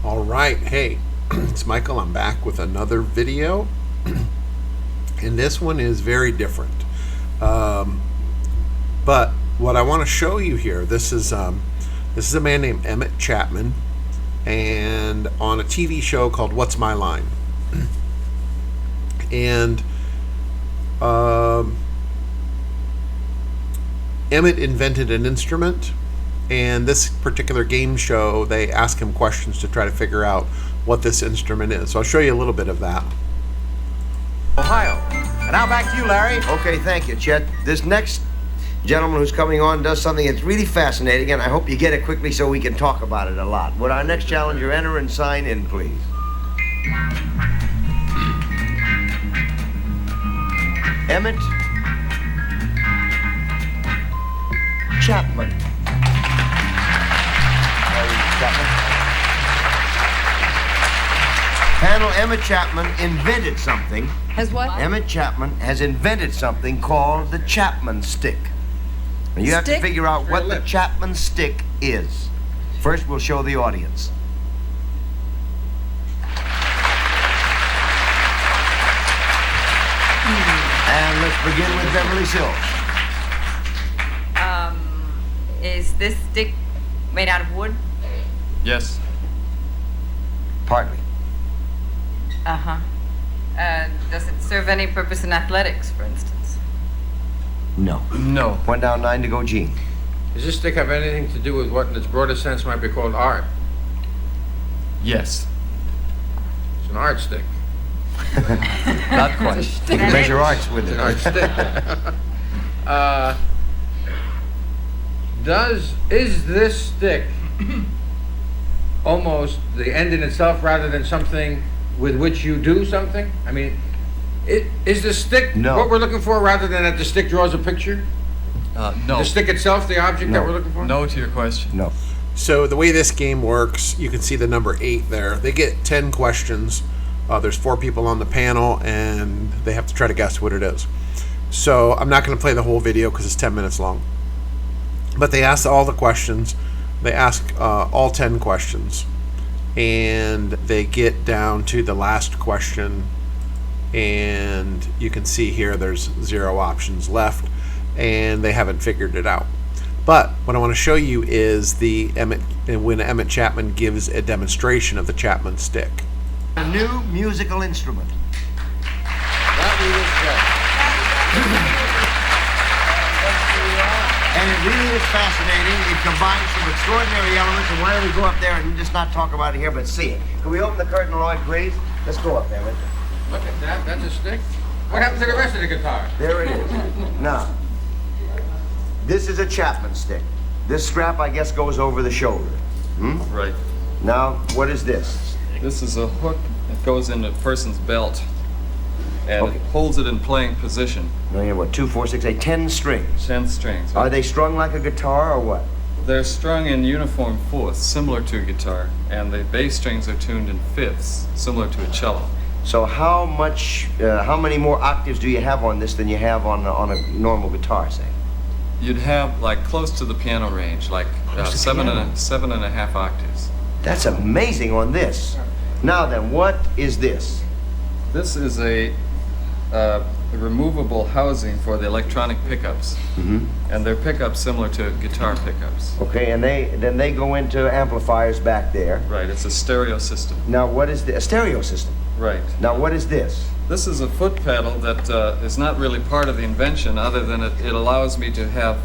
All right, hey, it's Michael. I'm back with another video, and this one is very different. But what I want to show you here, this is a man named Emmitt Chapman, and on a TV show called What's My Line, and Emmitt invented an instrument. And this particular game show, they ask him questions to try to figure out what this instrument is. So I'll show you a little bit of that. Ohio. And now back to you, Larry. Okay, thank you, Chet. This next gentleman who's coming on does something that's really fascinating, and I hope you get it quickly so we can talk about it a lot. Would our next challenger enter and sign in, please? Emmitt Chapman. Panel, Emmitt Chapman invented something. Has what? Emmitt Chapman has invented something called the Chapman stick. And you have to figure out what the Chapman stick is. First, we'll show the audience. And let's begin with Beverly Sills. Is this stick made out of wood? Yes. Partly. Uh-huh. Does it serve any purpose in athletics, for instance? No. No. 1 down, 9 to go, Gene. Does this stick have anything to do with what in its broadest sense might be called art? Yes. It's an art stick. Not quite. You can measure arcs with It's it. an art stick. Is this stick almost the end in itself rather than something with which you do something? I mean, is the stick No. what we're looking for rather than that the stick draws a picture? No. The stick itself, the object No. that we're looking for? No to your question. No. So the way this game works, you can see the number 8 there. They get 10 questions. There's 4 people on the panel, and they have to try to guess what it is. So I'm not going to play the whole video because it's 10 minutes long. But they ask all the questions. They ask all 10 questions. And they get down to the last question. And you can see here there's 0 options left. And they haven't figured it out. But what I want to show you is when Emmitt Chapman gives a demonstration of the Chapman stick. A new musical instrument. That we will check. And it really is fascinating. It combines some extraordinary elements. And why don't we go up there and just not talk about it here, but see it? Can we open the curtain, Lloyd, please? Let's go up there, Richard. Look at that. That's a stick. What happened to the rest of the guitar? There it is. Now, this is a Chapman stick. This strap, I guess, goes over the shoulder. Right. Now, what is this? This is a hook that goes in a person's belt, and Okay. it holds it in playing position. Now, you have what, 2, 4, 6, 8, 10 strings. 10 strings. Are they strung like a guitar or what? They're strung in uniform fourths, similar to a guitar, and the bass strings are tuned in fifths, similar to a cello. So how many more octaves do you have on this than you have on a normal guitar, say? You'd have like close to the piano range, like Close to seven piano. and a half octaves. That's amazing on this. Now then, what is this? This is a removable housing for the electronic pickups, and they're pickups similar to guitar pickups. Okay, and then they go into amplifiers back there. Right, it's a stereo system. Now, what is a stereo system? Right. Now, what is this? This is a foot pedal that is not really part of the invention, other than it allows me to have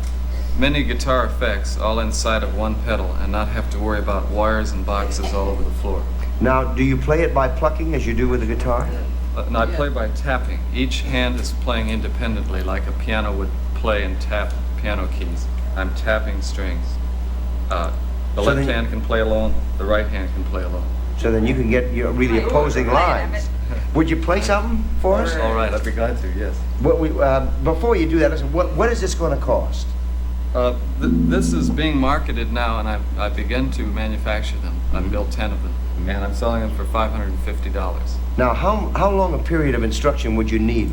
many guitar effects all inside of one pedal and not have to worry about wires and boxes all over the floor. Now, do you play it by plucking as you do with the guitar? And I play by tapping. Each hand is playing independently, like a piano would play and tap piano keys. I'm tapping strings. The So left then- hand can play alone, the right hand can play alone. So then you can get your really opposing lines. Would you play something for us? All right, I'd be glad to, yes. Before you do that, listen, what is this going to cost? This is being marketed now, and I've begun to manufacture them. I've built 10 of them, and I'm selling them for $550. Now, how long a period of instruction would you need?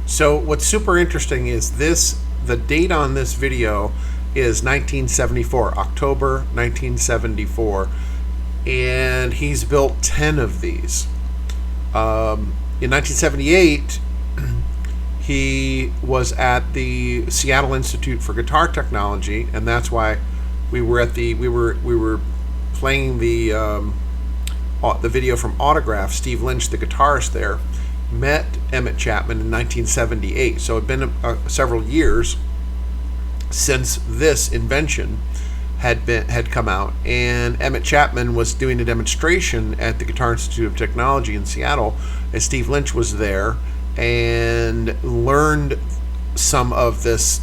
So what's super interesting is the date on this video is 1974, October 1974. and he's built 10 of these. In 1978, he was at the Seattle Institute for Guitar Technology, and that's why we were playing the video from Autograph. Steve Lynch, the guitarist there, met Emmitt Chapman in 1978. So it had been several years since this invention had come out, and Emmitt Chapman was doing a demonstration at the Guitar Institute of Technology in Seattle, and Steve Lynch was there and learned some of this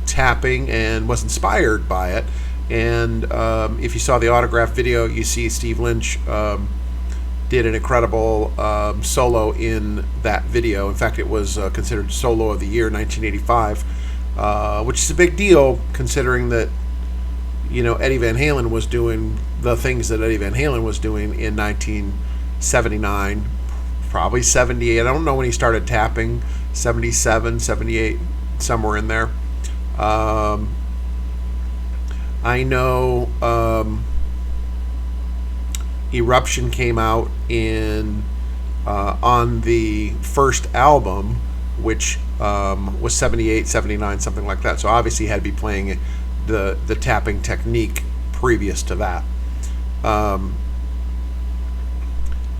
tapping and was inspired by it. And if you saw the Autograph video, you see Steve Lynch did an incredible solo in that video. In fact, it was considered Solo of the Year 1985, which is a big deal considering that, you know, Eddie Van Halen was doing the things that Eddie Van Halen was doing in 1979, probably 78. I don't know when he started tapping, 77, 78, somewhere in there. I know Eruption came out in on the first album, which was 78, 79, something like that. So obviously he had to be playing the tapping technique previous to that.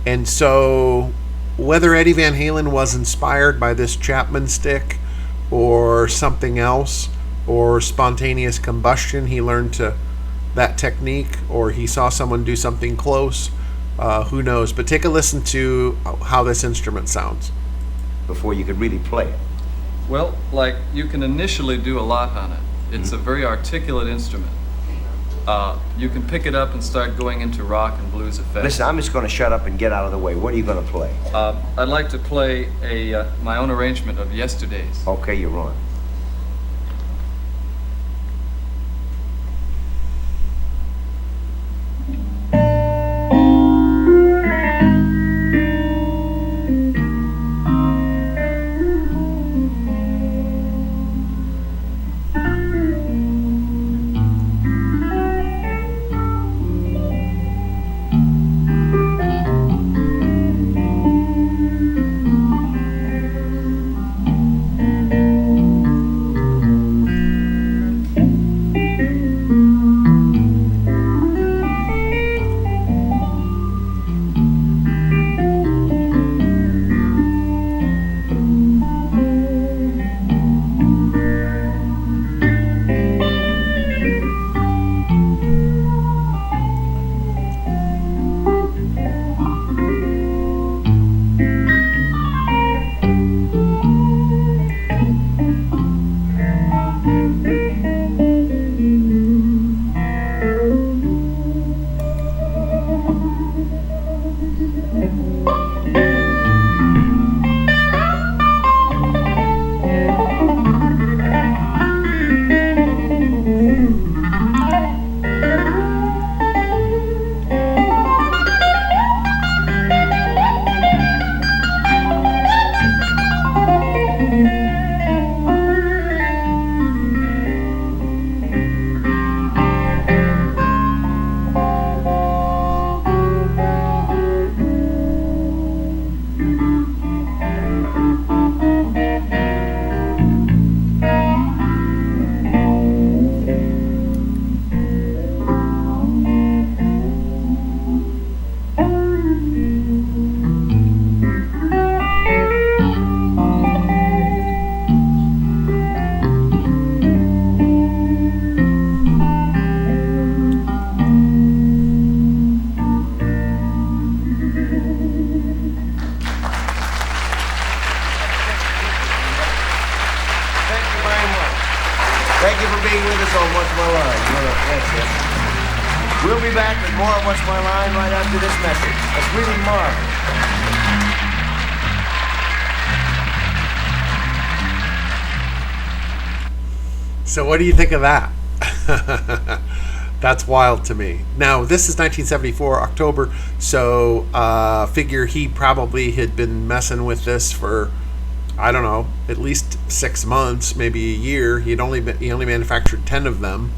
And so whether Eddie Van Halen was inspired by this Chapman stick or something else, or spontaneous combustion, he learned that technique, or he saw someone do something close, who knows. But take a listen to how this instrument sounds Before you could really play it. Well, like, you can initially do a lot on it. It's a very articulate instrument. You can pick it up and start going into rock and blues effects. Listen, I'm just going to shut up and get out of the way. What are you going to play? I'd like to play my own arrangement of Yesterdays. Okay, you're on. Thank you for being with us on What's My Line. That's it. We'll be back with more of What's My Line right after this message. That's really marvelous. So what do you think of that? That's wild to me. Now, this is 1974, October, so figure he probably had been messing with this for, I don't know, at least 6 months, maybe a year. He only manufactured 10 of them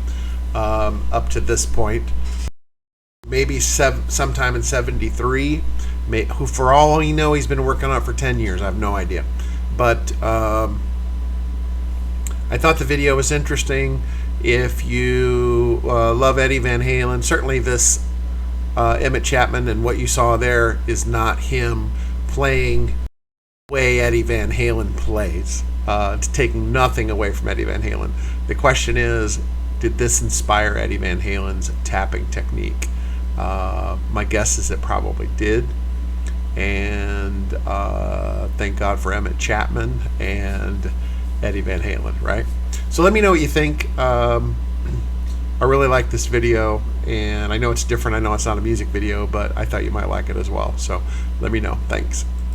up to this point. maybe sometime in '73. Who, for all we know, he's been working on it for 10 years. I have no idea. But I thought the video was interesting. If you love Eddie Van Halen, certainly this Emmitt Chapman and what you saw there is not him playing the way Eddie Van Halen plays. It's taking nothing away from Eddie Van Halen. The question is, did this inspire Eddie Van Halen's tapping technique? My guess is it probably did. And thank God for Emmitt Chapman and Eddie Van Halen, right? So let me know what you think. I really like this video, and I know it's different. I know it's not a music video, but I thought you might like it as well. So let me know. Thanks.